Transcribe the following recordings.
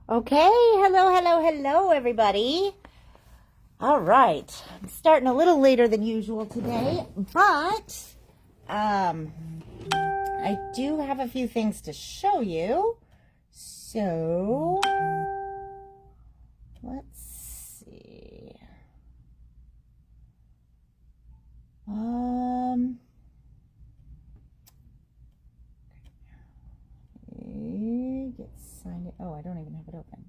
Okay, hello, everybody. All right, I'm starting a little later than usual today, but I do have a few things to show you. So, let's see. Get signed in. Oh, I don't even have it open.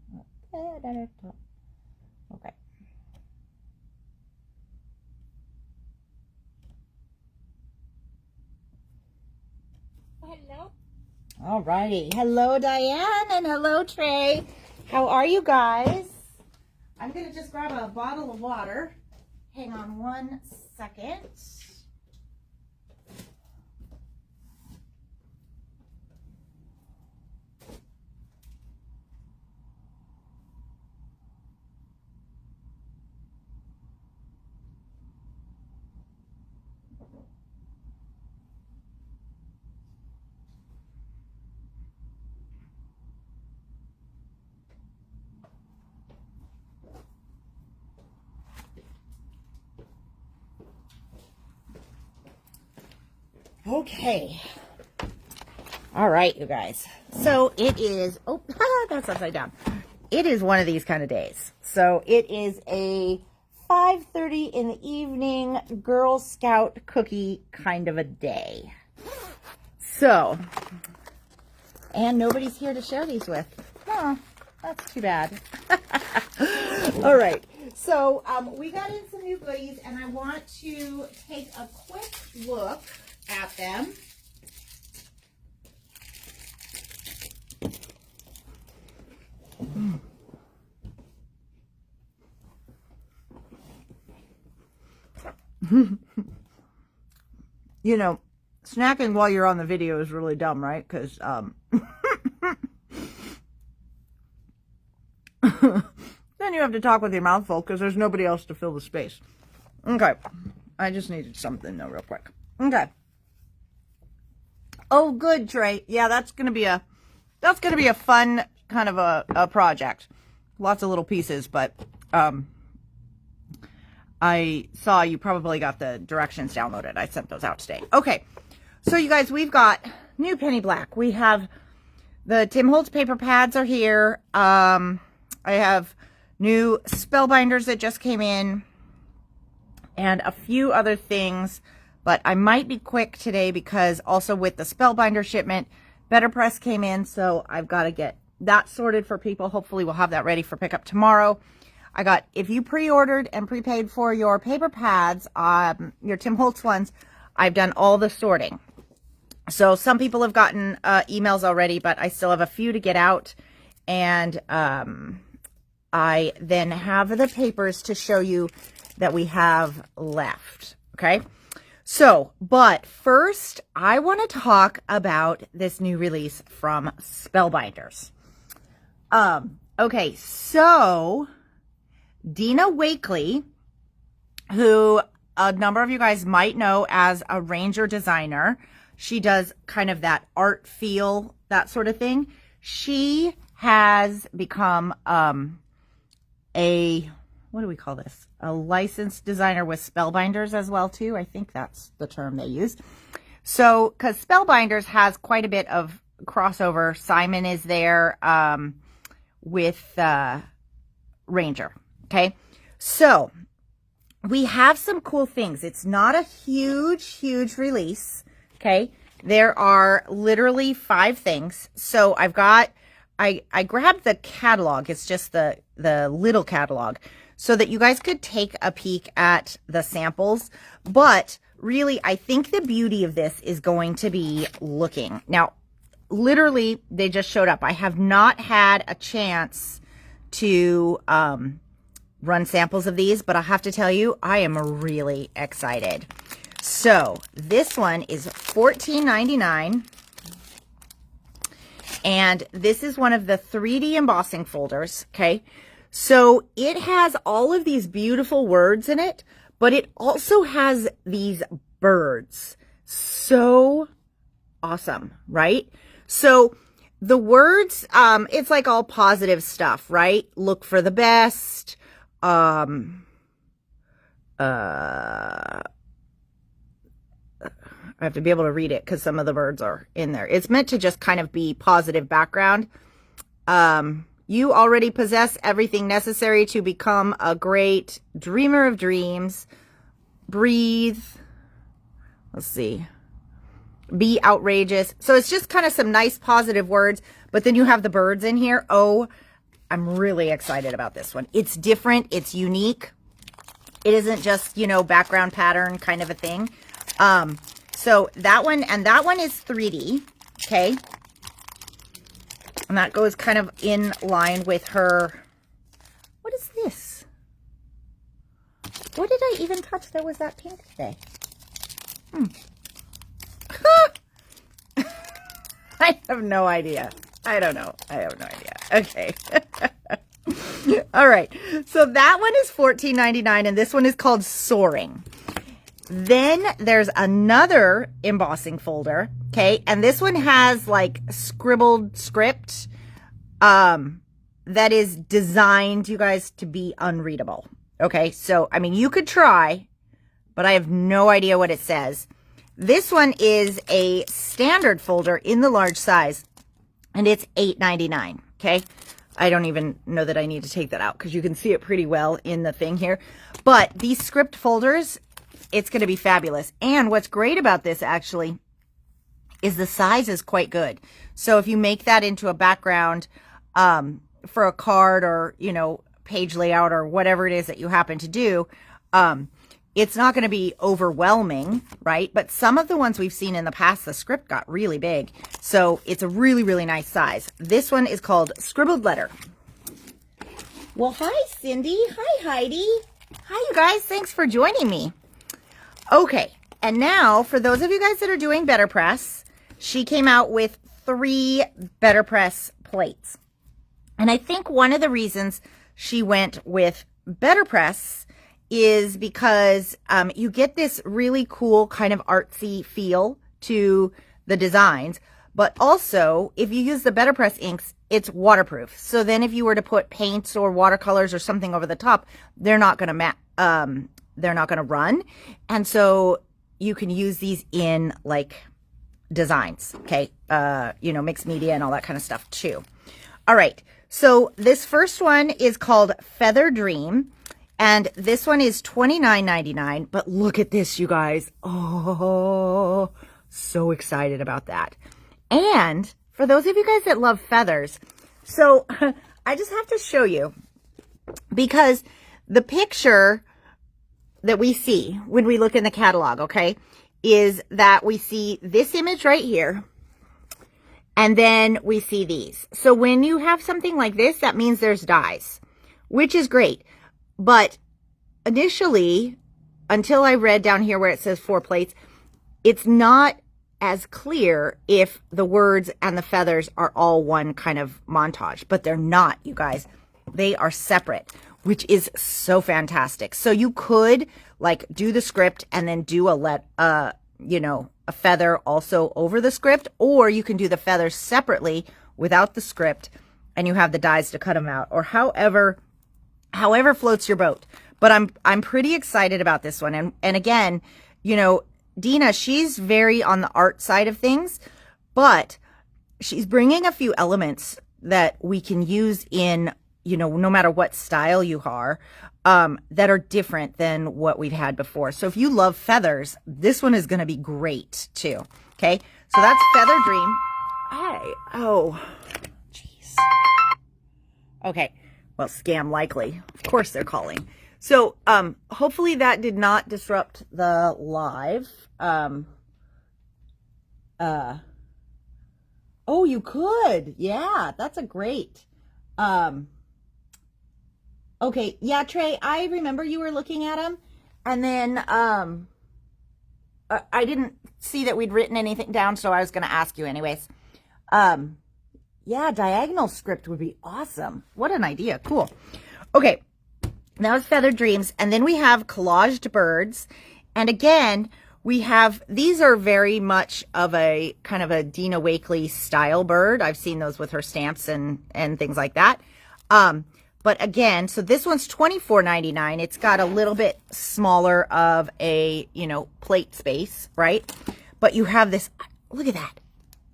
Okay. Hello. All righty. Hello, Diane, and hello, Trey. How are you guys? I'm going to just grab a bottle of water. Hang on one second. Okay. All right, you guys. So it is, oh, that's upside down. It is one of these kind of days. So it is a 5:30 in the evening Girl Scout cookie kind of a day. So, and nobody's here to share these with. Oh, that's too bad. All right. So we got in some new goodies, and I want to take a quick look at them. You know, snacking while you're on the video is really dumb, right? Because then you have to talk with your mouth full because there's nobody else to fill the space. Okay. I just needed something though real quick. Okay. Oh, good, Trey. Yeah, that's gonna be a fun kind of a project. Lots of little pieces, but I saw you probably got the directions downloaded. I sent those out today. Okay, so you guys, we've got new penny black. We have the Tim Holtz paper pads are here. I have new Spellbinders that just came in, and a few other things. But I might be quick today because also with the Spellbinder shipment, Better Press came in, so I've got to get that sorted for people. Hopefully we'll have that ready for pickup tomorrow. I got, if you pre-ordered and prepaid for your paper pads, your Tim Holtz ones, I've done all the sorting. So some people have gotten emails already, but I still have a few to get out. And I then have the papers to show you that we have left, okay? So, but first, I want to talk about this new release from Spellbinders. Okay, so Dina Wakley, who a number of you guys might know as a Ranger designer, she does kind of that art feel, that sort of thing. She has become what do we call this? A licensed designer with Spellbinders as well, too. I think that's the term they use. So, because Spellbinders has quite a bit of crossover. Simon is there with Ranger. Okay. So, we have some cool things. It's not a huge release. Okay. There are literally 5 things. So, I've got, I grabbed the catalog. It's just the little catalog, so that you guys could take a peek at the samples. But really, I think the beauty of this is going to be looking. Now, literally, they just showed up. I have not had a chance to run samples of these, but I have to tell you, I am really excited. So, this one is $14.99. And this is one of the 3D embossing folders, okay? So it has all of these beautiful words in it, but it also has these birds. So awesome, right? So the words, it's like all positive stuff, right? Look for the best. I have to be able to read it because some of the words are in there. It's meant to just kind of be positive background. You already possess everything necessary to become a great dreamer of dreams. Breathe. Let's see. Be outrageous. So it's just kind of some nice positive words, but then you have the birds in here. Oh, I'm really excited about this one. It's different. It's unique. It isn't just, you know, background pattern kind of a thing. So that one, and that one is 3D, okay? And that goes kind of in line with her. What is this? What did I even touch that was that pink today? I have no idea. I don't know. I have no idea. Okay. All right. So that one is $14.99, and this one is called Soaring. Then there's another embossing folder, okay? And this one has like scribbled script that is designed, you guys, to be unreadable, okay? So, I mean, you could try, but I have no idea what it says. This one is a standard folder in the large size, and it's $8.99, okay? I don't even know that I need to take that out because you can see it pretty well in the thing here. But these script folders, it's going to be fabulous. And what's great about this actually is the size is quite good. So if you make that into a background for a card or, you know, page layout or whatever it is that you happen to do, it's not going to be overwhelming, right? But some of the ones we've seen in the past, the script got really big. So it's a really, really nice size. This one is called Scribbled Letter. Well, hi, Cindy. Hi, Heidi. Hi, you guys. Thanks for joining me. Okay, and now for those of you guys that are doing Better Press, she came out with 3 Better Press plates. And I think one of the reasons she went with Better Press is because you get this really cool kind of artsy feel to the designs, but also if you use the Better Press inks, it's waterproof. So then if you were to put paints or watercolors or something over the top, they're not going to they're not going to run. And so you can use these in like designs, okay? You know, mixed media and all that kind of stuff too. All right. So this first one is called Feather Dream. And this one is $29.99. But look at this, you guys. Oh, so excited about that. And for those of you guys that love feathers, so I just have to show you because the picture that we see when we look in the catalog, okay, is that we see this image right here, and then we see these. So when you have something like this, that means there's dies, which is great. But initially, until I read down here where it says 4 plates, it's not as clear if the words and the feathers are all one kind of montage, but they're not, you guys. They are separate, which is so fantastic. So you could like do the script and then do a feather also over the script, or you can do the feathers separately without the script and you have the dies to cut them out, or however floats your boat. But I'm pretty excited about this one. And again, you know, Dina, she's very on the art side of things, but she's bringing a few elements that we can use in, you know, no matter what style you are, that are different than what we've had before. So if you love feathers, this one is going to be great too. Okay. So that's Feather Dream. Oh, jeez. Okay. Well, scam likely. Of course they're calling. So, hopefully that did not disrupt the live. Oh, you could. Yeah, that's a great. Okay. Yeah, Trey, I remember you were looking at them. And then, I didn't see that we'd written anything down, so I was going to ask you anyways. Yeah, diagonal script would be awesome. What an idea. Cool. Okay. That was Feather Dreams. And then we have Collaged Birds. And again, We have, these are very much of a kind of a Dina Wakley style bird. I've seen those with her stamps and things like that. But again, so this one's $24.99. It's got a little bit smaller of a, you know, plate space, right? But you have this, look at that.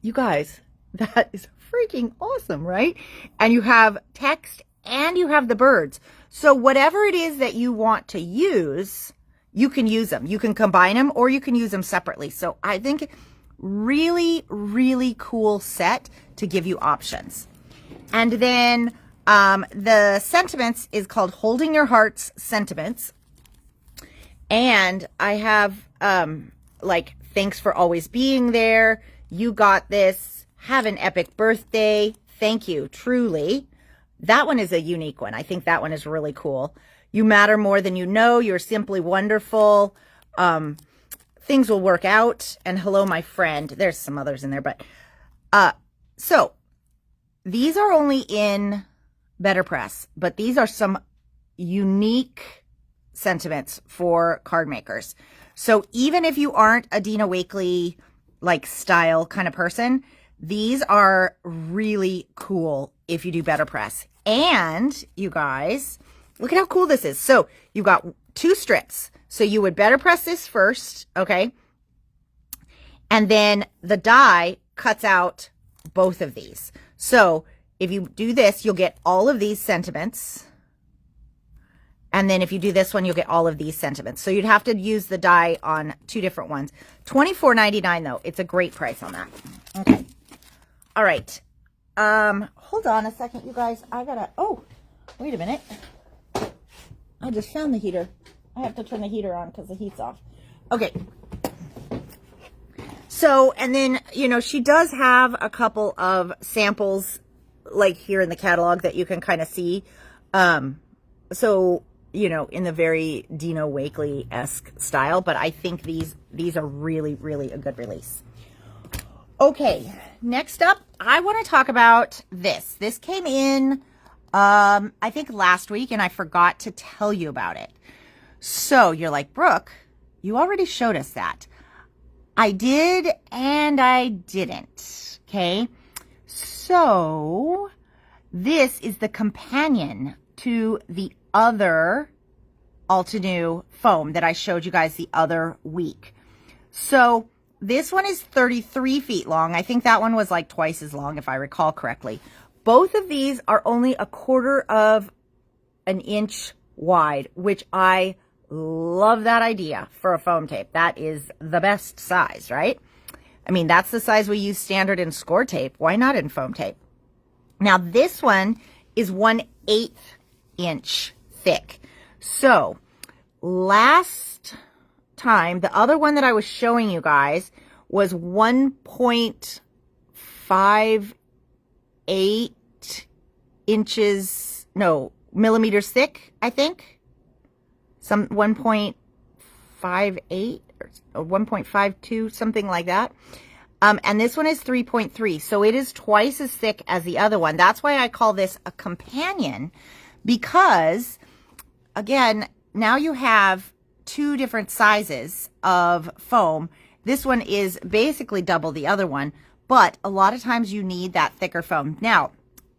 You guys, that is freaking awesome, right? And you have text and you have the birds. So whatever it is that you want to use, you can use them. You can combine them or you can use them separately. So I think really, really cool set to give you options. And then the sentiments is called Holding Your Heart's Sentiments. And I have like, thanks for always being there. You got this. Have an epic birthday. Thank you, truly. That one is a unique one. I think that one is really cool. You matter more than you know. You're simply wonderful. Things will work out. And hello, my friend. There's some others in there, but so these are only in Better Press, but these are some unique sentiments for card makers. So even if you aren't a Dina Wakley like style kind of person, these are really cool if you do Better Press. And you guys, look at how cool this is. So you've got 2 strips. So you would Better Press this first, okay? And then the die cuts out both of these. So if you do this, you'll get all of these sentiments. And then if you do this one, you'll get all of these sentiments. So you'd have to use the die on 2 different ones. $24.99 though. It's a great price on that. Okay. All right. Hold on a second, you guys. I gotta, oh, wait a minute. I just found the heater. I have to turn the heater on because the heat's off. Okay. So, and then, you know, she does have a couple of samples like here in the catalog that you can kind of see. So, you know, in the very Dina Wakley-esque style, but I think these are really, really a good release. Okay, next up, I want to talk about this. This came in, I think last week, and I forgot to tell you about it. So you're like, Brooke, you already showed us that. I did and I didn't, okay? So this is the companion to the other Altenew foam that I showed you guys the other week. So this one is 33 feet long. I think that one was like twice as long if I recall correctly. Both of these are only 1/4 of an inch wide, which I love that idea for a foam tape. That is the best size, right? I mean, that's the size we use standard in score tape. Why not in foam tape? Now this one is 1/8 inch thick. So last time, the other one that I was showing you guys was 1.58 inches, no, millimeters thick, I think. Some 1.58 or 1.52, something like that. And this one is 3.3, so it is twice as thick as the other one. That's why I call this a companion, because, again, now you have 2 different sizes of foam. This one is basically double the other one, but a lot of times you need that thicker foam. Now,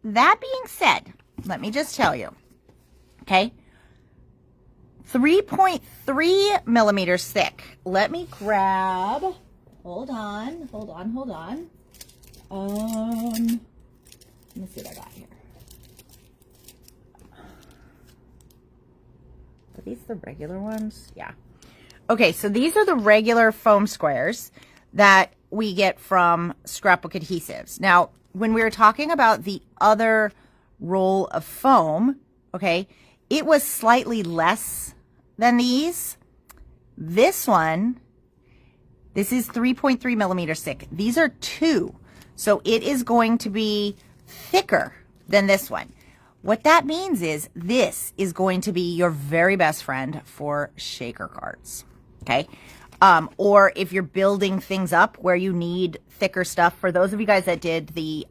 that being said, let me just tell you, okay, 3.3 millimeters thick. Let me grab, hold on. Let me see what I got here. Are these the regular ones? Yeah. Okay, so these are the regular foam squares that we get from Scrapbook Adhesives. Now, when we were talking about the other roll of foam, okay, it was slightly less than these. This one, this is 3.3 millimeters thick. These are 2. So it is going to be thicker than this one. What that means is this is going to be your very best friend for shaker cards. Okay. Or if you're building things up where you need thicker stuff, for those of you guys that did the,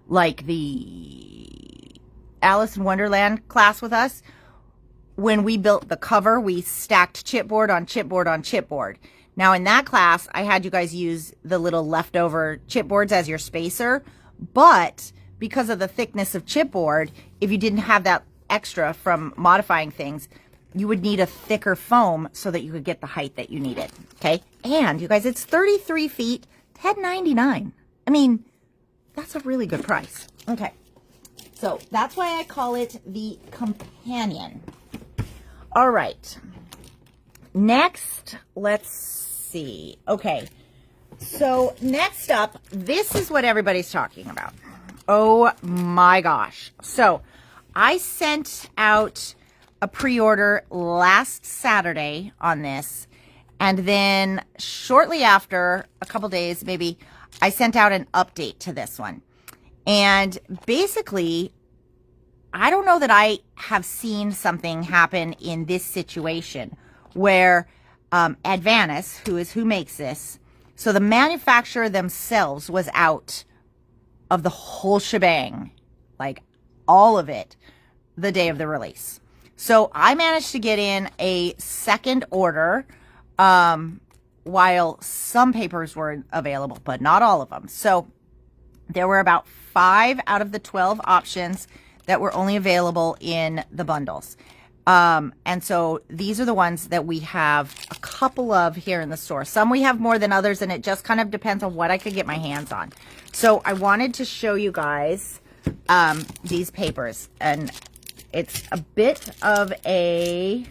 like the Alice in Wonderland class with us, when we built the cover, we stacked chipboard on chipboard on chipboard. Now in that class, I had you guys use the little leftover chipboards as your spacer, but because of the thickness of chipboard, if you didn't have that extra from modifying things, you would need a thicker foam so that you could get the height that you needed, okay? And you guys, it's 33 feet, $10.99. I mean, that's a really good price. Okay, so that's why I call it the Companion. All right, next, let's see. Okay, so next up, this is what everybody's talking about. Oh my gosh. So I sent out a pre-order last Saturday on this, and then shortly after, a couple days maybe, I sent out an update to this one. And basically, I don't know that I have seen something happen in this situation where Advantis, who makes this, so the manufacturer themselves was out of the whole shebang, like all of it, the day of the release. So I managed to get in a second order while some papers were available, but not all of them. So there were about 5 out of the 12 options that were only available in the bundles. And so these are the ones that we have a couple of here in the store. Some we have more than others, and it just kind of depends on what I could get my hands on. So I wanted to show you guys these papers, and it's a bit of a,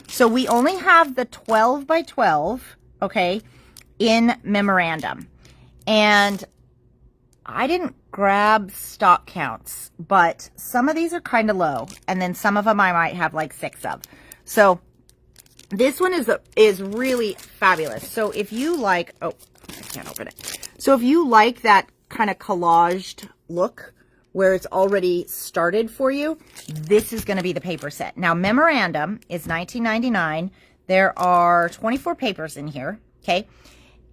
so we only have the 12 by 12, okay, in memorandum. And I didn't grab stock counts, but some of these are kind of low, and then some of them I might have like 6 of. So this one is really fabulous. So if you like, oh, I can't open it. So if you like that kind of collaged look where it's already started for you, this is going to be the paper set. Now, memorandum is $19.99. There are 24 papers in here, okay?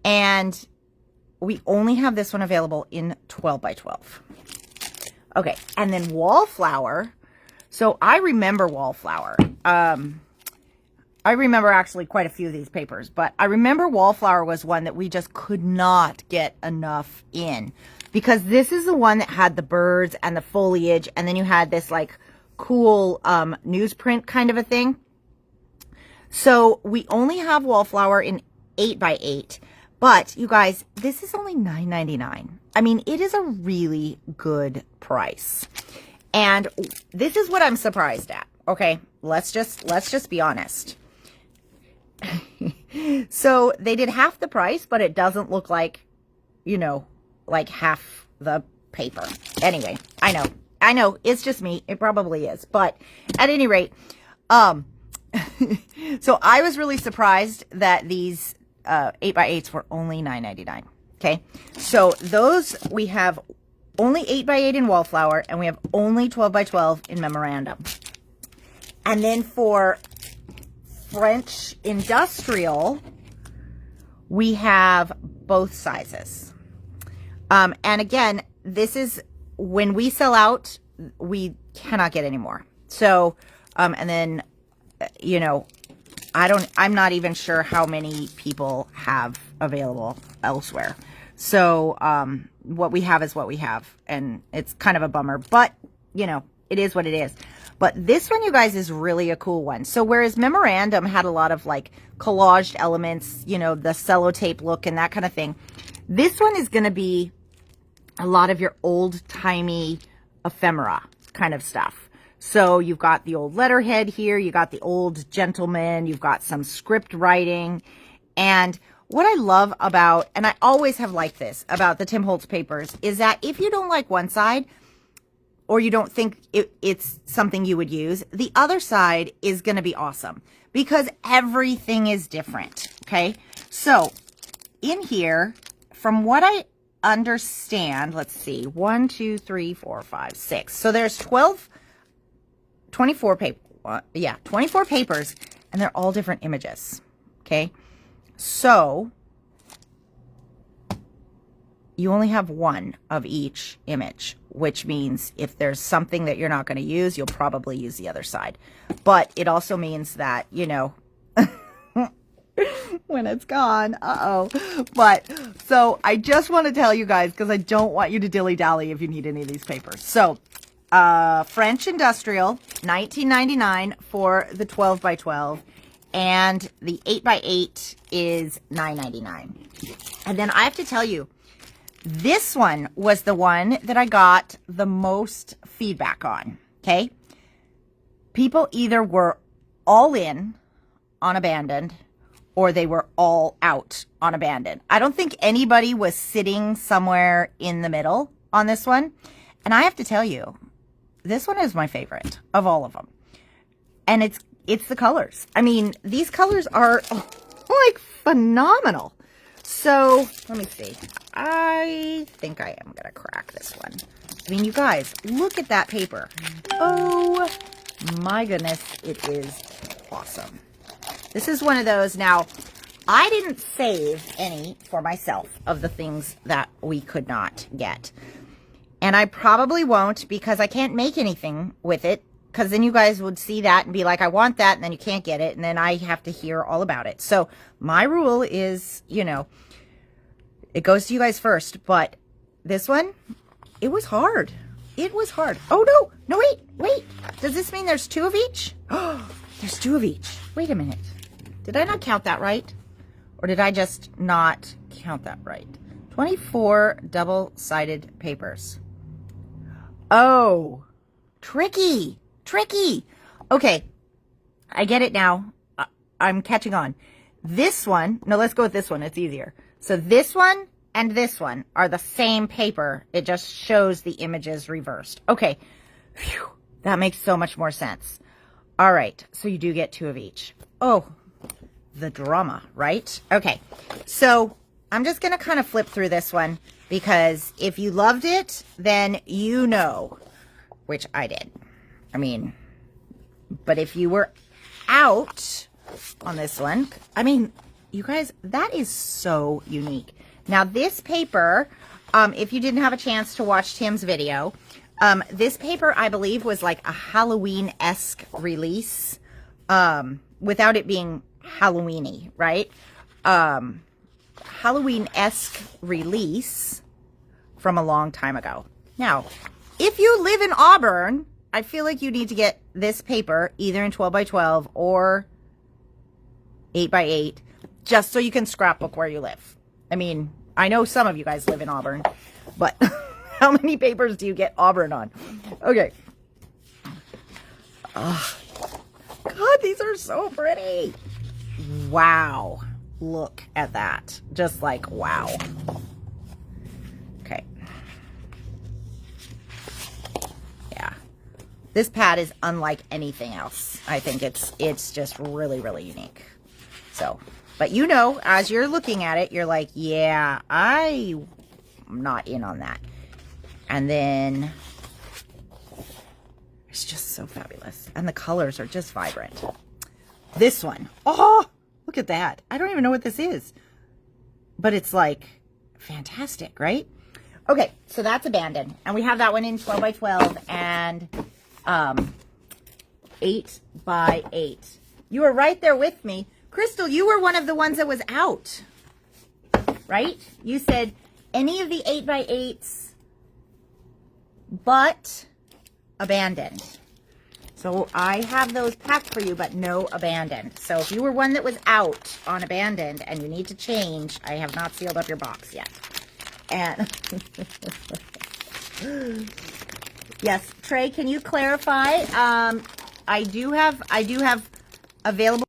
And we only have this one available in 12 by 12. Okay, and then Wallflower. So I remember Wallflower. I remember actually quite a few of these papers, but I remember Wallflower was one that we just could not get enough in, because this is the one that had the birds and the foliage, and then you had this like cool newsprint kind of a thing. So we only have Wallflower in 8 by 8. But, you guys, this is only $9.99. I mean, it is a really good price. And this is what I'm surprised at. Okay, let's just be honest. So, they did half the price, but it doesn't look like, you know, like half the paper. Anyway, I know, it's just me. It probably is. But, at any rate, so I was really surprised that these 8 by 8s were only $9.99. Okay, so those we have only 8 by 8 in Wallflower, and we have only 12 by 12 in memorandum. And then for French Industrial, we have both sizes. And again, this is when we sell out, we cannot get any more. So, and then, you know, I'm not even sure how many people have available elsewhere. So, what we have is what we have, and it's kind of a bummer, but, you know, it is what it is. But this one, you guys, is really a cool one. So, whereas memorandum had a lot of, like, collaged elements, you know, the sellotape look and that kind of thing, this one is going to be a lot of your old-timey ephemera kind of stuff. So you've got the old letterhead here, you got the old gentleman, you've got some script writing. And what I love about, and I always have liked this about the Tim Holtz papers, is that if you don't like one side, or you don't think it's something you would use, the other side is going to be awesome, because everything is different, okay? So in here, from what I understand, let's see, 1, 2, 3, 4, 5, 6. So there's 24 papers, and they're all different images, okay? So, you only have one of each image, which means if there's something that you're not going to use, you'll probably use the other side. But it also means that, you know, when it's gone, But, so I just want to tell you guys, because I don't want you to dilly-dally if you need any of these papers. So, French Industrial, $19.99 for the 12 by 12. And the 8 by 8 is $9.99. And then I have to tell you, this one was the one that I got the most feedback on, okay? People either were all in on Abandoned or they were all out on Abandoned. I don't think anybody was sitting somewhere in the middle on this one. And I have to tell you, this one is my favorite of all of them. And it's the colors. I mean, these colors are like phenomenal. So, let me see. I think I am going to crack this one. I mean, you guys, look at that paper. Oh, my goodness. It is awesome. This is one of those. Now, I didn't save any for myself of the things that we could not get. And I probably won't because I can't make anything with it. Because then you guys would see that and be like, I want that. And then you can't get it. And then I have to hear all about it. So my rule is, you know, it goes to you guys first. But this one, it was hard. It was hard. Oh, no. No, wait. Does this mean there's two of each? Oh, there's two of each. Wait a minute. Did I not count that right? Or did I just not count that right? 24 double-sided papers. Oh, tricky. Okay, I get it now. I'm catching on. This one, no, let's go with this one. It's easier. So this one and this one are the same paper. It just shows the images reversed. Okay, phew, that makes so much more sense. All right, so you do get two of each. Oh, the drama, right? Okay, so I'm just going to kind of flip through this one because if you loved it, then you know, which I did. I mean, but if you were out on this one, I mean, you guys, that is so unique. Now, this paper, if you didn't have a chance to watch Tim's video, this paper, I believe, was like a Halloween-esque release, without it being Halloween-y, right? Halloween-esque release from a long time ago. Now, if you live in Auburn, I feel like you need to get this paper either in 12 by 12 or 8 by 8, just so you can scrapbook where you live. I mean, I know some of you guys live in Auburn, but how many papers do you get Auburn on? Okay. Oh, God, these are so pretty. Wow. Look at that. Just like, wow. Okay. This pad is unlike anything else. I think it's just really, really unique. So, but you know, as you're looking at it, you're like, yeah, I'm not in on that. And then it's just so fabulous. And the colors are just vibrant. This one, oh, look at that. I don't even know what this is. But it's like fantastic, right? Okay, so that's Abandoned. And we have that one in 12 by 12 and 8 by 8. You were right there with me. Crystal, you were one of the ones that was out, right? You said any of the 8 by 8s but Abandoned. So I have those packed for you, but no Abandoned. So if you were one that was out on Abandoned and you need to change, I have not sealed up your box yet. And yes, Trey, can you clarify? I do have available.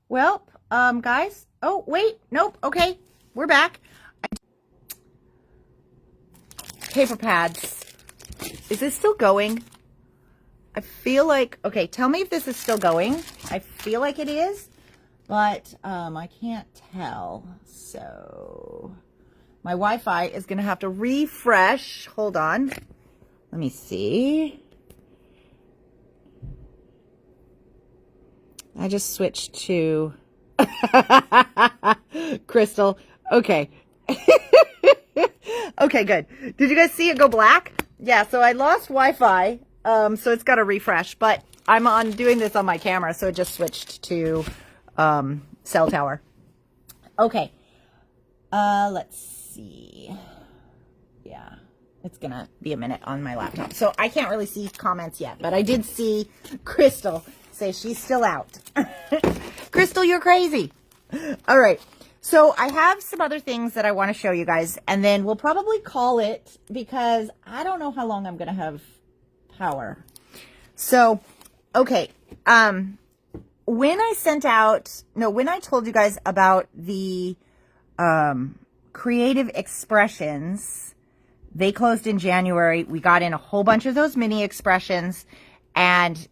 Well, guys. Oh, wait. Nope. Okay. We're back. Paper pads. Is this still going? I feel like, okay, tell me if this is still going. I feel like it is, but I can't tell. So my Wi-Fi is going to have to refresh. Hold on. Let me see. I just switched to Crystal. Okay. Okay, good. Did you guys see it go black? Yeah, so I lost Wi-Fi, so it's got to refresh, but I'm doing this on my camera, so it just switched to cell tower. Okay, let's see. Yeah, it's gonna be a minute on my laptop, so I can't really see comments yet, but I did see Crystal say she's still out. Crystal, you're crazy. All right. So I have some other things that I want to show you guys, and then we'll probably call it because I don't know how long I'm going to have power. So, okay. When I told you guys about the creative expressions, they closed in January. We got in a whole bunch of those mini expressions, and,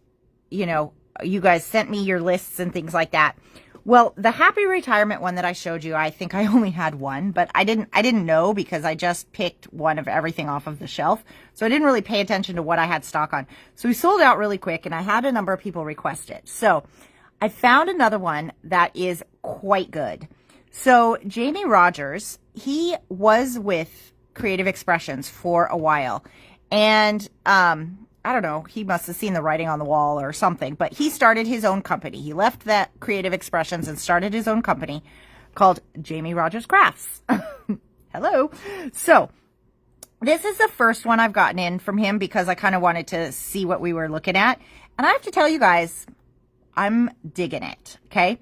you know, you guys sent me your lists and things like that. Well, the happy retirement one that I showed you, I think I only had one, but I didn't know because I just picked one of everything off of the shelf. So I didn't really pay attention to what I had stock on. So we sold out really quick, and I had a number of people request it. So I found another one that is quite good. So Jamie Rogers, he was with Creative Expressions for a while, and I don't know, he must have seen the writing on the wall or something, but he started his own company. He left that Creative Expressions and started his own company called Jamie Rogers Crafts. Hello. So this is the first one I've gotten in from him because I kind of wanted to see what we were looking at. And I have to tell you guys, I'm digging it. Okay.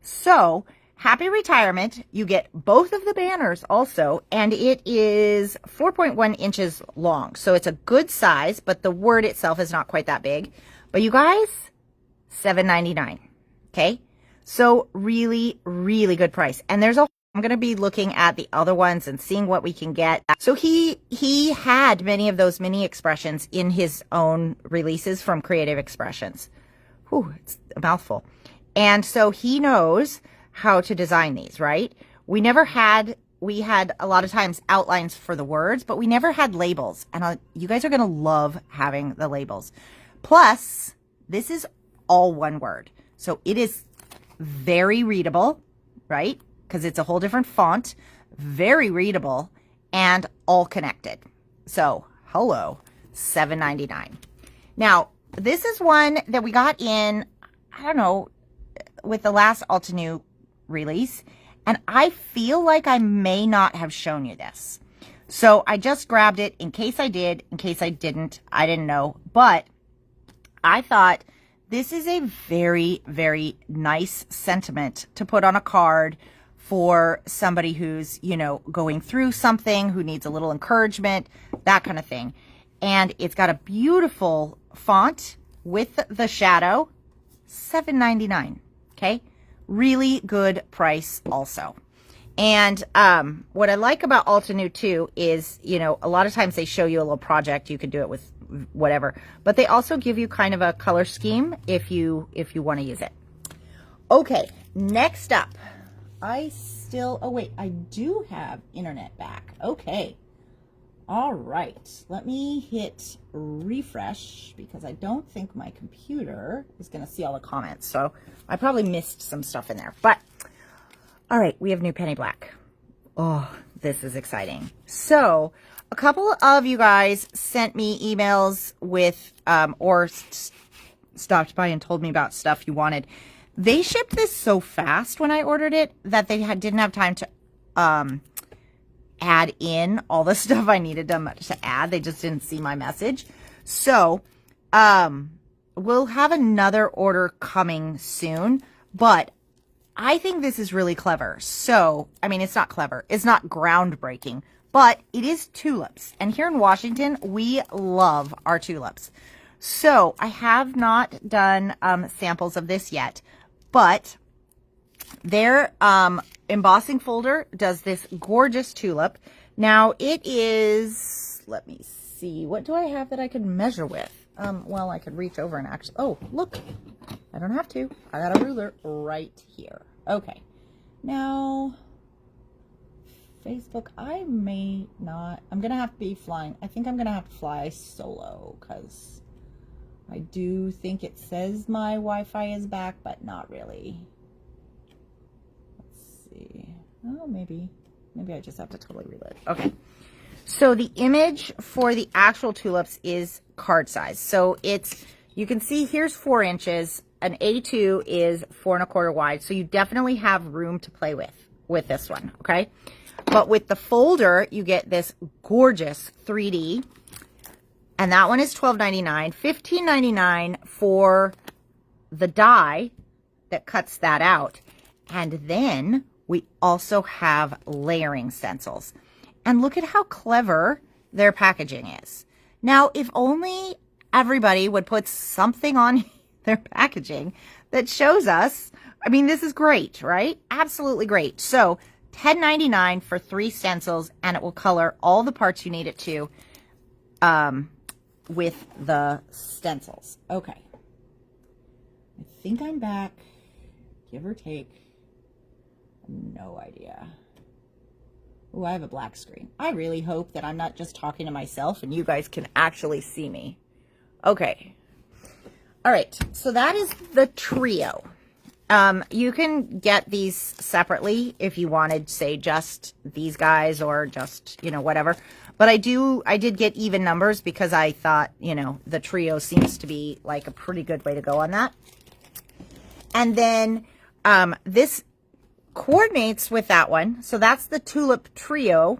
So happy retirement. You get both of the banners also, and it is 4.1 inches long. So it's a good size, but the word itself is not quite that big. But you guys, $7.99. Okay. So really, really good price. And I'm going to be looking at the other ones and seeing what we can get. So he had many of those mini expressions in his own releases from Creative Expressions. Whew, it's a mouthful. And so he knows how to design these, right? We had a lot of times outlines for the words, but we never had labels. And you guys are going to love having the labels. Plus, this is all one word. So it is very readable, right? Because it's a whole different font, very readable, and all connected. So, hello, $7.99. Now, this is one that we got in, I don't know, with the last Altenew release, and I feel like I may not have shown you this. So I just grabbed it in case I did, in case I didn't know. But I thought this is a very, very nice sentiment to put on a card for somebody who's, you know, going through something, who needs a little encouragement, that kind of thing. And it's got a beautiful font with the shadow, $7.99. Okay. Really good price also. And what I like about Altenew too is, you know, a lot of times they show you a little project. You can do it with whatever, but they also give you kind of a color scheme if you want to use it. Okay, next up, oh wait, I do have internet back. Okay. All right, let me hit refresh because I don't think my computer is going to see all the comments. So I probably missed some stuff in there, but all right, we have new penny black. Oh, this is exciting. So a couple of you guys sent me emails with, or stopped by and told me about stuff you wanted. They shipped this so fast when I ordered it that they didn't have time to, add in all the stuff I needed them to add. They just didn't see my message. So, we'll have another order coming soon, but I think this is really clever. So, I mean, it's not clever. It's not groundbreaking, but it is tulips. And here in Washington, we love our tulips. So I have not done samples of this yet, but their embossing folder does this gorgeous tulip. Now it is, let me see, what do I have that I can measure with? Well, I could reach over and actually, oh, look, I don't have to. I got a ruler right here. Okay. Now, Facebook, I may not, I'm going to have to be flying. I think I'm going to have to fly solo because I do think it says my Wi-Fi is back, but not really. Let's see. Oh, maybe. Maybe I just have to totally reload. Okay. So the image for the actual tulips is card size. So it's, you can see here's 4 inches. An A2 is 4 1/4 wide. So you definitely have room to play with this one. Okay. But with the folder, you get this gorgeous 3D. And that one is $12.99. $15.99 for the die that cuts that out. And then we also have layering stencils. And look at how clever their packaging is. Now, if only everybody would put something on their packaging that shows us, I mean, this is great, right? Absolutely great. So $10.99 for 3 stencils, and it will color all the parts you need it to with the stencils. Okay. I think I'm back, give or take. No idea. Oh, I have a black screen. I really hope that I'm not just talking to myself and you guys can actually see me. Okay. All right. So that is the trio. You can get these separately if you wanted, say, just these guys or just, you know, whatever. But I did get even numbers because I thought, you know, the trio seems to be like a pretty good way to go on that. And then this coordinates with that one. So that's the tulip trio.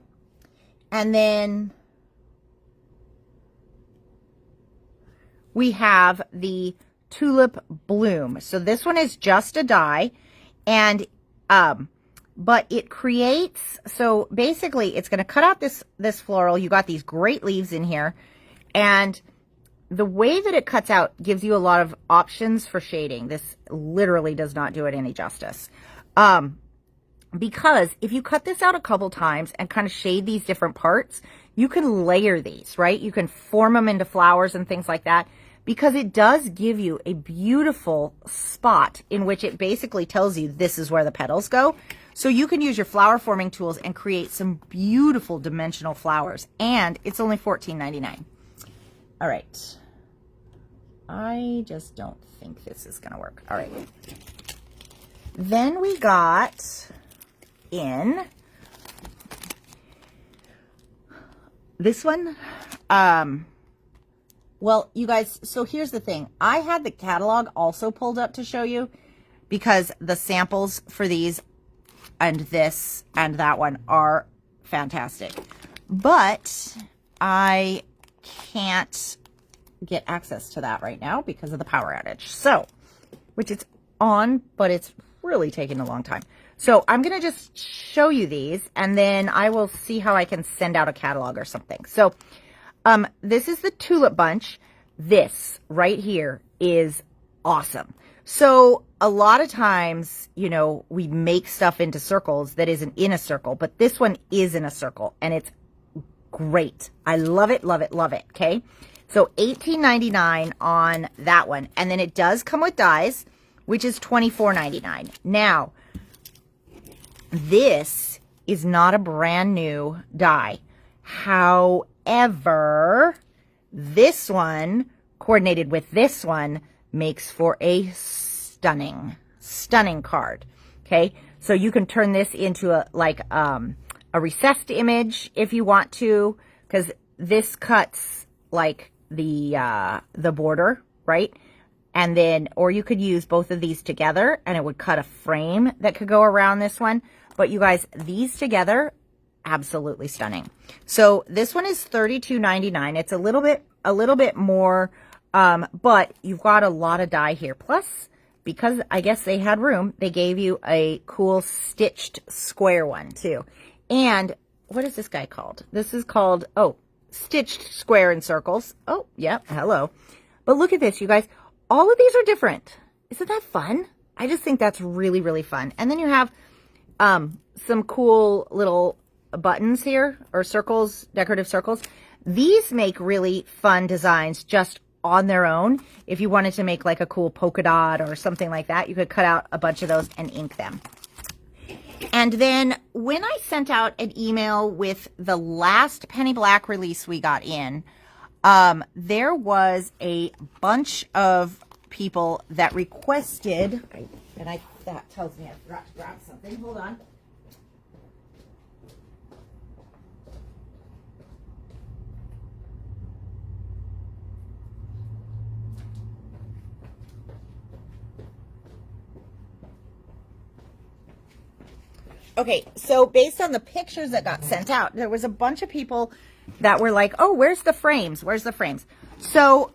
And then we have the tulip bloom. So this one is just a die, and but it creates, so basically it's going to cut out this floral. You got these great leaves in here, and the way that it cuts out gives you a lot of options for shading. This literally does not do it any justice. Because if you cut this out a couple times and kind of shade these different parts, you can layer these, right? You can form them into flowers and things like that, because it does give you a beautiful spot in which it basically tells you this is where the petals go. So you can use your flower forming tools and create some beautiful dimensional flowers. And it's only $14.99. All right. I just don't think this is going to work. All right. Then we got in this one. Well, you guys, so here's the thing. I had the catalog also pulled up to show you because the samples for these and this and that one are fantastic. But I can't get access to that right now because of the power outage. So, which it's on, but it's really taking a long time. So I'm going to just show you these, and then I will see how I can send out a catalog or something. So this is the tulip bunch. This right here is awesome. So a lot of times, you know, we make stuff into circles that isn't in a circle, but this one is in a circle, and it's great. I love it, love it, love it. Okay. So $18.99 on that one. And then it does come with dies, which is $24.99. Now, this is not a brand new die. However, this one coordinated with this one makes for a stunning card. Okay. So you can turn this into a recessed image if you want to, because this cuts like the border, right? And then, or you could use both of these together and it would cut a frame that could go around this one. But you guys, these together, absolutely stunning. So this one is $32.99. It's a little bit more, but you've got a lot of die here. Plus, because I guess they had room, they gave you a cool stitched square one too. And what is this guy called? This is called, stitched square and circles. Oh, yeah, hello. But look at this, you guys. All of these are different. Isn't that fun? I just think that's really, really fun. And then you have some cool little buttons here, or circles, decorative circles. These make really fun designs just on their own. If you wanted to make like a cool polka dot or something like that, you could cut out a bunch of those and ink them. And then when I sent out an email with the last Penny Black release we got in, there was a bunch of people that requested, that tells me I forgot to grab something. Hold on. Okay, so based on the pictures that got sent out, there was a bunch of people that were like, oh, where's the frames? Where's the frames? So,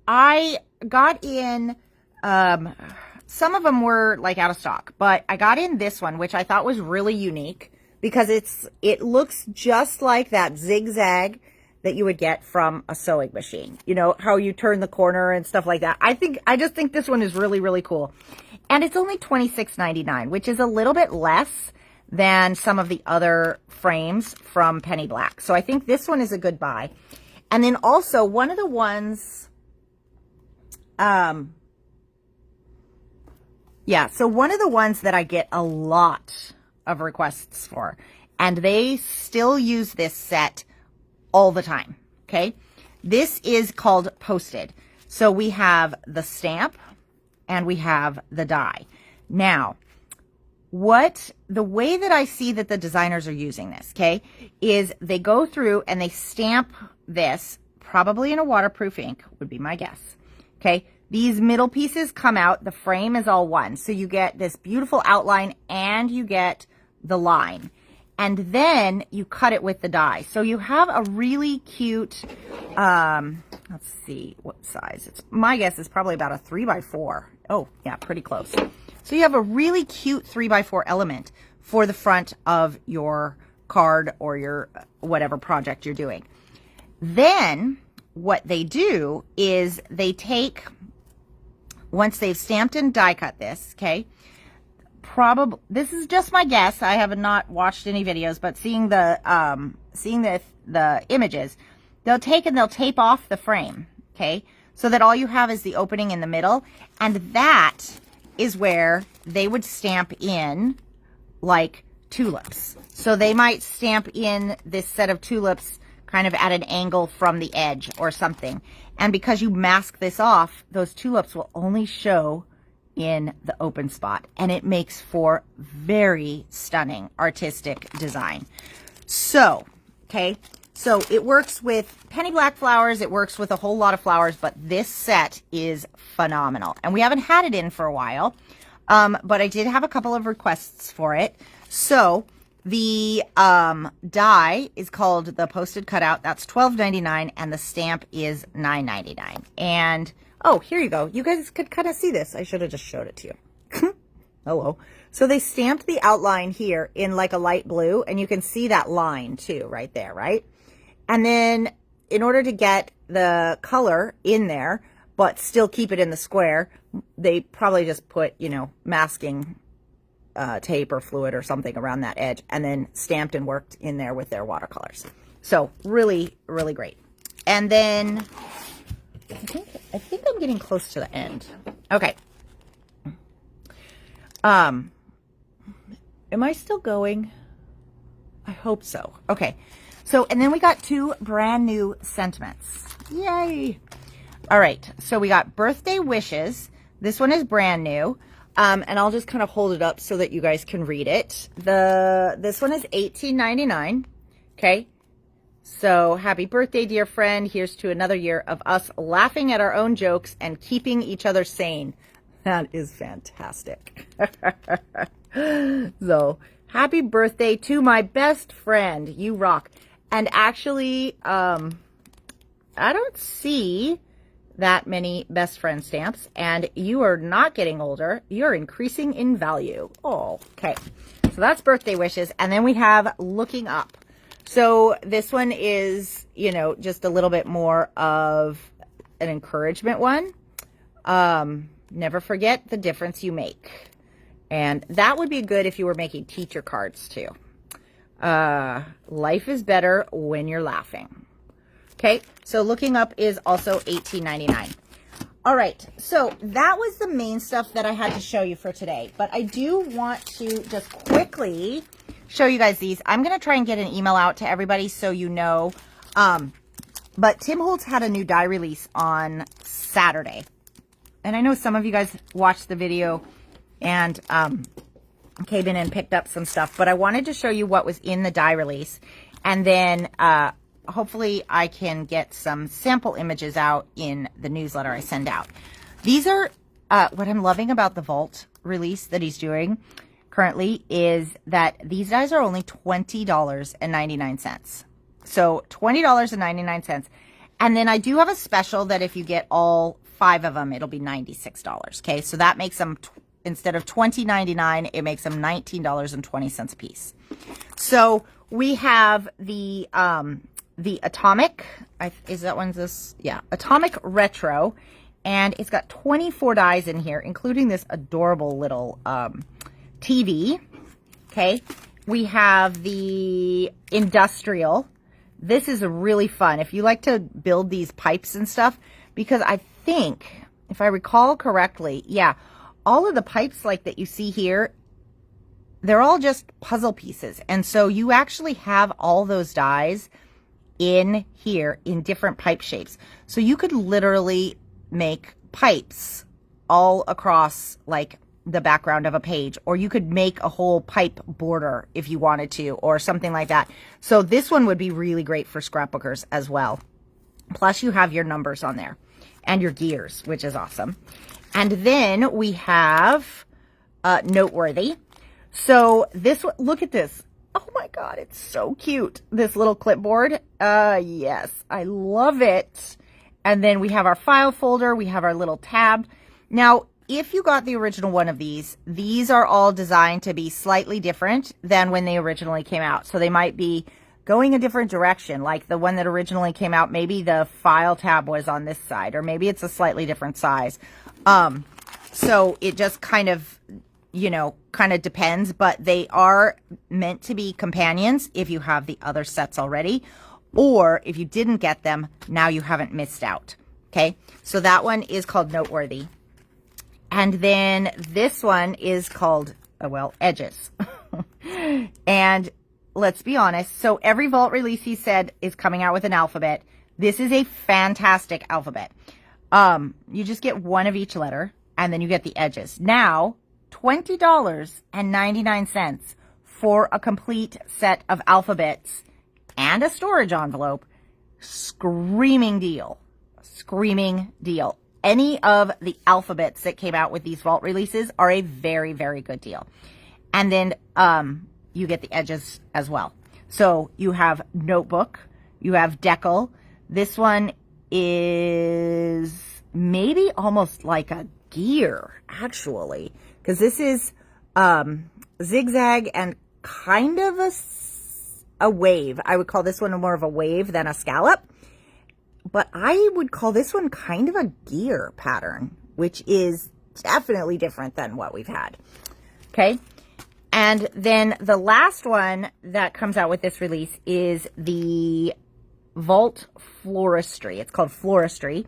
I got in, some of them were like out of stock, but I got in this one, which I thought was really unique because it looks just like that zigzag that you would get from a sewing machine. You know, how you turn the corner and stuff like that. I just think this one is really, really cool. And it's only $26.99, which is a little bit less than some of the other frames from Penny Black. So I think this one is a good buy. And then also one of the ones, so one of the ones that I get a lot of requests for, and they still use this set all the time, okay? This is called Posted. So we have the stamp, and we have the die. Now, the way that I see that the designers are using this, okay, is they go through and they stamp this, probably in a waterproof ink, would be my guess, okay? These middle pieces come out, the frame is all one. So you get this beautiful outline and you get the line. And then you cut it with the die. So you have a really cute, let's see what size. My guess is probably about a 3x4. Oh, yeah, pretty close. So you have a really cute 3x4 element for the front of your card or your whatever project you're doing. Then what they do is they take, once they've stamped and die cut this, okay, probably, this is just my guess. I have not watched any videos, but seeing the images, they'll take and they'll tape off the frame, okay, so that all you have is the opening in the middle, and that is where they would stamp in like tulips. So they might stamp in this set of tulips kind of at an angle from the edge or something. And because you mask this off, those tulips will only show in the open spot, and it makes for very stunning artistic design. So, okay, so it works with Penny Black flowers, it works with a whole lot of flowers, but this set is phenomenal. And we haven't had it in for a while, but I did have a couple of requests for it. So the die is called the Posted Cutout. That's $12.99, and the stamp is $9.99. And oh, here you go. You guys could kind of see this. I should have just showed it to you. Hello. So they stamped the outline here in like a light blue, and you can see that line too right there, right? And then in order to get the color in there, but still keep it in the square, they probably just put, you know, masking tape or fluid or something around that edge, and then stamped and worked in there with their watercolors. So really, really great. And then I think I'm getting close to the end. Okay. Am I still going? I hope so. Okay. So, and then we got 2 brand new sentiments. Yay. All right. So we got Birthday Wishes. This one is brand new. And I'll just kind of hold it up so that you guys can read it. This one is $18.99. Okay. So, happy birthday, dear friend. Here's to another year of us laughing at our own jokes and keeping each other sane. That is fantastic. So, happy birthday to my best friend. You rock. And actually, I don't see that many best friend stamps, and you are not getting older. You're increasing in value. Oh, okay. So that's birthday wishes. And then we have Looking Up. So this one is, you know, just a little bit more of an encouragement one. Never forget the difference you make. And that would be good if you were making teacher cards too. Life is better when you're laughing. Okay, so Looking Up is also $18.99. All right, so that was the main stuff that I had to show you for today. But I do want to just quickly show you guys these. I'm going to try and get an email out to everybody so you know. But Tim Holtz had a new die release on Saturday. And I know some of you guys watched the video and came in and picked up some stuff. But I wanted to show you what was in the die release. And then hopefully I can get some sample images out in the newsletter I send out. These are what I'm loving about the Vault release that he's doing. currently is that these dies are only $20.99. So $20.99. And then I do have a special that if you get all 5 of them, it'll be $96. Okay, so that makes them, instead of $20.99, it makes them $19.20 a piece. So we have the Atomic, is that one's this? Yeah, Atomic Retro. And it's got 24 dies in here, including this adorable little TV. Okay, we have the Industrial. This is really fun if you like to build these pipes and stuff, because I think, if I recall correctly, yeah, all of the pipes like that you see here, they're all just puzzle pieces. And so you actually have all those dies in here in different pipe shapes. So you could literally make pipes all across like the background of a page, or you could make a whole pipe border if you wanted to, or something like that. So this one would be really great for scrapbookers as well. Plus you have your numbers on there and your gears, which is awesome. And then we have Noteworthy. So this one, look at this. Oh my God, it's so cute. This little clipboard. Yes, I love it. And then we have our file folder. We have our little tab. Now, if you got the original one of these are all designed to be slightly different than when they originally came out. So they might be going a different direction. Like the one that originally came out, maybe the file tab was on this side, or maybe it's a slightly different size. So it just kind of, you know, kind of depends, but they are meant to be companions if you have the other sets already. Or if you didn't get them, now you haven't missed out. Okay, so that one is called Noteworthy. And then this one is called, well, Edges. And let's be honest, so every vault release he said is coming out with an alphabet. This is a fantastic alphabet. You just get one of each letter, and then you get the edges. Now, $20.99 for a complete set of alphabets and a storage envelope. Screaming deal. Screaming deal. Any of the alphabets that came out with these vault releases are a very, very good deal. And then you get the edges as well. So you have Notebook, you have Decal. This one is maybe almost like a gear, actually, because this is zigzag and kind of a wave. I would call this one more of a wave than a scallop, but I would call this one kind of a gear pattern, which is definitely different than what we've had. Okay. And then the last one that comes out with this release is the Vault Floristry. It's called Floristry.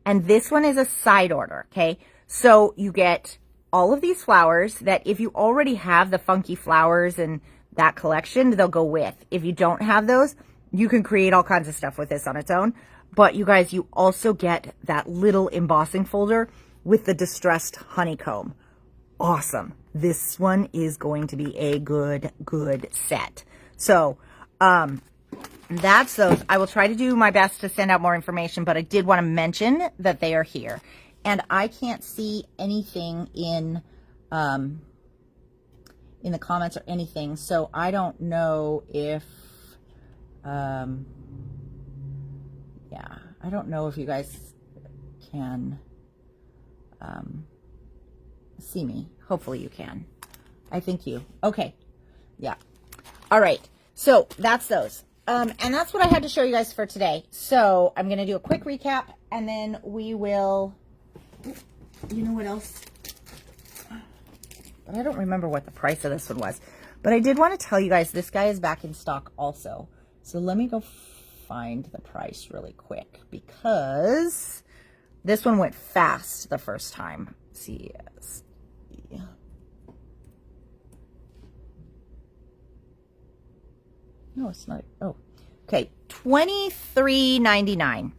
And this one is a side order. Okay. So you get all of these flowers that if you already have the funky flowers and that collection, they'll go with. If you don't have those, you can create all kinds of stuff with this on its own. But you guys, you also get that little embossing folder with the distressed honeycomb. Awesome. This one is going to be a good set. So, that's those. I will try to do my best to send out more information, but I did want to mention that they are here. And I can't see anything in the comments or anything, so I don't know if, yeah, I don't know if you guys can see me. Hopefully you can. I think you. Okay. Yeah. All right. So that's those. And that's what I had to show you guys for today. So I'm going to do a quick recap, and then we will, you know what else? But I don't remember what the price of this one was. But I did want to tell you guys, this guy is back in stock also. So let me go find the price really quick, because this one went fast the first time. Let's see. No, it's not. Oh, okay. $23.99.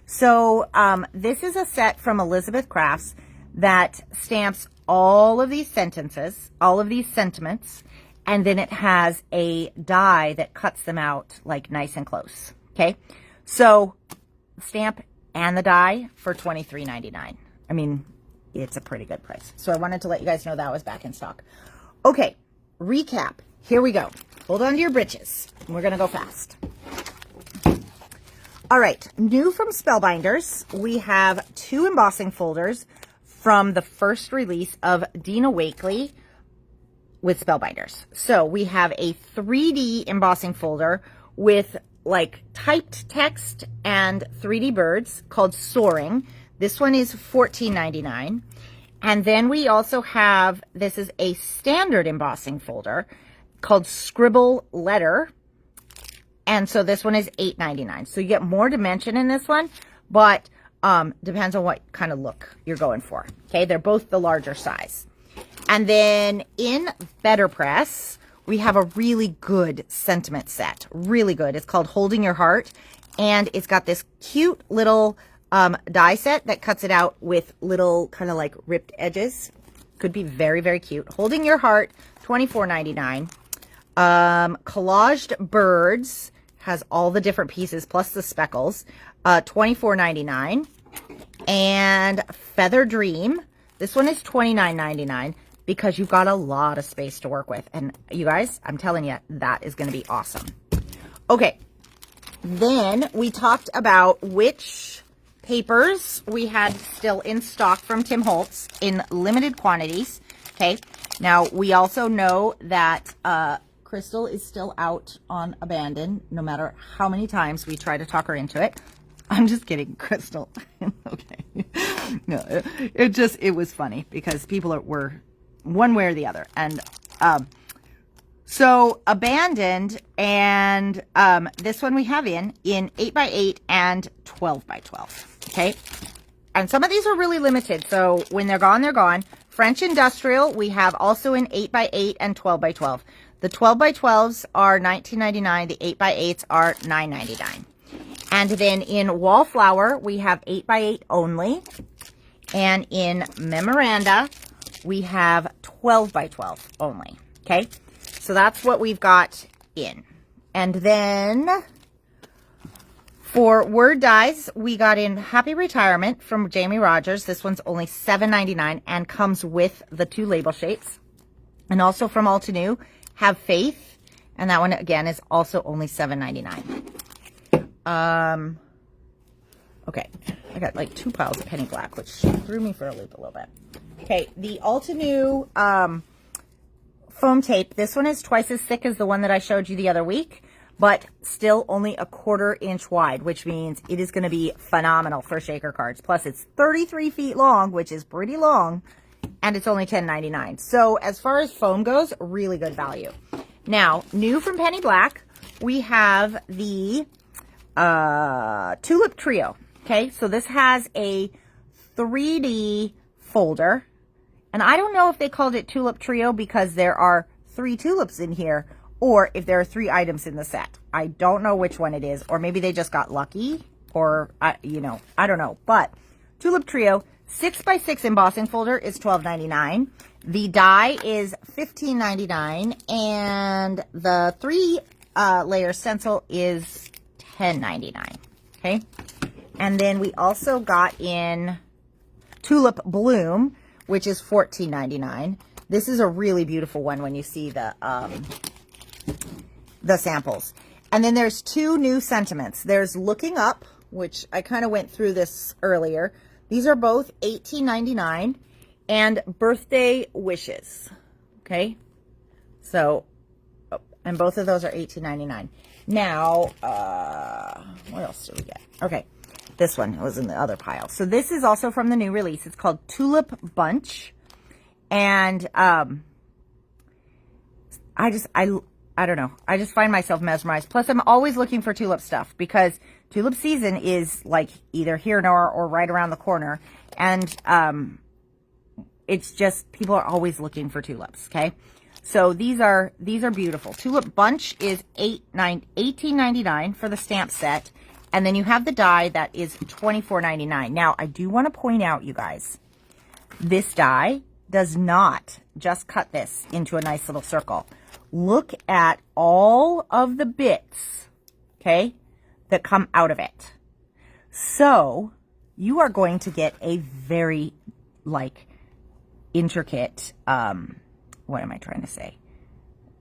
So this is a set from Elizabeth Crafts that stamps all of these sentences, all of these sentiments, and then it has a die that cuts them out like nice and close. Okay. So stamp and the die for $23.99. I mean, it's a pretty good price. So I wanted to let you guys know that was back in stock. Okay. recap. Here we go. Hold on to your britches. We're going to go fast. All right. New from Spellbinders, we have 2 embossing folders from the first release of Dina Wakley with Spellbinders. So we have a 3D embossing folder with like typed text and 3D birds called Soaring. This one is $14.99. And then we also have, this is a standard embossing folder called Scribble Letter. And so this one is $8.99. So you get more dimension in this one, but depends on what kind of look you're going for. Okay, they're both the larger size. And then in Better Press, we have a really good sentiment set. Really good. It's called Holding Your Heart. And it's got this cute little die set that cuts it out with little kind of like ripped edges. Could be very, very cute. Holding Your Heart, $24.99. Collaged Birds has all the different pieces plus the speckles, $24.99. And Feather Dream, this one is $29.99 because you've got a lot of space to work with. And you guys, I'm telling you, that is going to be awesome. Okay, then we talked about which papers we had still in stock from Tim Holtz in limited quantities. Okay, now we also know that Crystal is still out on Abandon, no matter how many times we try to talk her into it. I'm just kidding, Crystal. Okay. No, it was funny because people were one way or the other. And so Abandoned, and this one we have in 8x8 and 12x12. Okay. And some of these are really limited. So when they're gone, they're gone. French Industrial, we have also in 8x8 and 12x12. The 12x12s are $19.99. The 8x8s are $9.99. And then in Wallflower, we have 8x8 only. And in Memoranda, we have 12x12 only. Okay. So that's what we've got in. And then for word dies, we got in Happy Retirement from Jamie Rogers. This one's only $7.99 and comes with the 2 label shapes. And also from All Too New, Have Faith. And that one, again, is also only $7.99. Okay. I got like 2 piles of penny black, which threw me for a loop a little bit. Okay. The All Too New foam tape. This one is twice as thick as the one that I showed you the other week, but still only a 1/4 inch wide, which means it is going to be phenomenal for shaker cards. Plus, it's 33 feet long, which is pretty long, and it's only $10.99. So as far as foam goes, really good value. Now, new from Penny Black, we have the Tulip Trio. Okay, so this has a 3D folder. And I don't know if they called it Tulip Trio because there are 3 tulips in here, or if there are 3 items in the set. I don't know which one it is, or maybe they just got lucky, or, you know, I don't know. But Tulip Trio, 6x6 embossing folder is $12.99. The die is $15.99, and the 3-layer stencil is $10.99. Okay, and then we also got in Tulip Bloom, which is $14.99. This is a really beautiful one when you see the samples. And then there's 2 new sentiments. There's Looking Up, which I kind of went through this earlier. These are both $18.99, and Birthday Wishes. Okay, so, and both of those are $18.99. Now, what else do we get? Okay. This one was in the other pile. So this is also from the new release. It's called Tulip Bunch. And I don't know. I just find myself mesmerized. Plus, I'm always looking for tulip stuff because tulip season is like either here or right around the corner. And it's just, people are always looking for tulips, okay? So these are beautiful. Tulip Bunch is $18.99 for the stamp set. And then you have the die that is $24.99. Now, I do want to point out, you guys, this die does not just cut this into a nice little circle. Look at all of the bits, okay, that come out of it. So, you are going to get a very, like, intricate, what am I trying to say?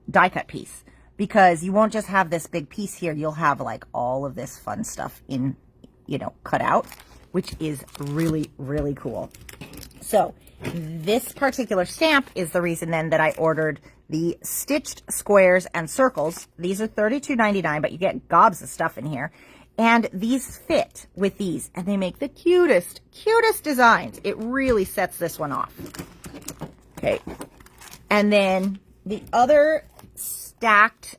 die cut piece, because you won't just have this big piece here. You'll have like all of this fun stuff in, you know, cut out, which is really, really cool. So this particular stamp is the reason then that I ordered the stitched squares and circles. These are $32.99, but you get gobs of stuff in here. And these fit with these, and they make the cutest, cutest designs. It really sets this one off. Okay. And then the other stacked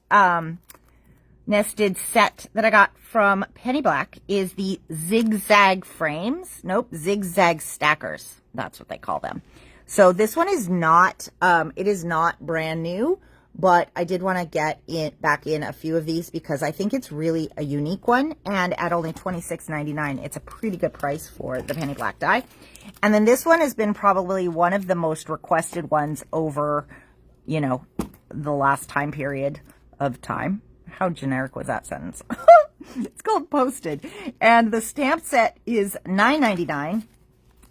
nested set that I got from Penny Black is the zigzag frames. Nope, zigzag stackers. That's what they call them. So this one is not, it is not brand new, but I did want to get it back in a few of these because I think it's really a unique one. And at only $26.99, it's a pretty good price for the Penny Black die. And then this one has been probably one of the most requested ones over, you know, the last time period of time. How generic was that sentence? It's called Posted. And the stamp set is $9.99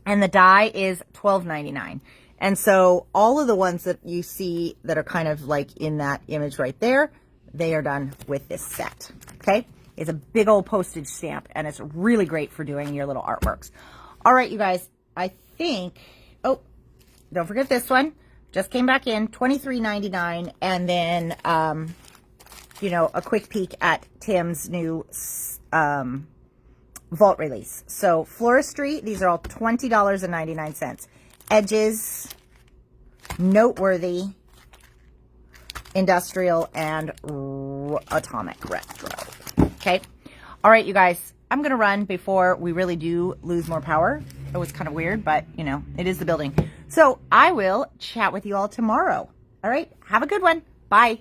and the die is $12.99. And so all of the ones that you see that are kind of like in that image right there, they are done with this set, okay? It's a big old postage stamp, and it's really great for doing your little artworks. All right, you guys, I think, oh, don't forget this one. Just came back in, $23.99, and then, you know, a quick peek at Tim's new vault release. So Floristry, these are all $20.99. Edges, Noteworthy, Industrial, and Atomic Retro. Okay. All right, you guys, I'm going to run before we really do lose more power. It was kind of weird, but, you know, it is the building. So I will chat with you all tomorrow. All right. Have a good one. Bye.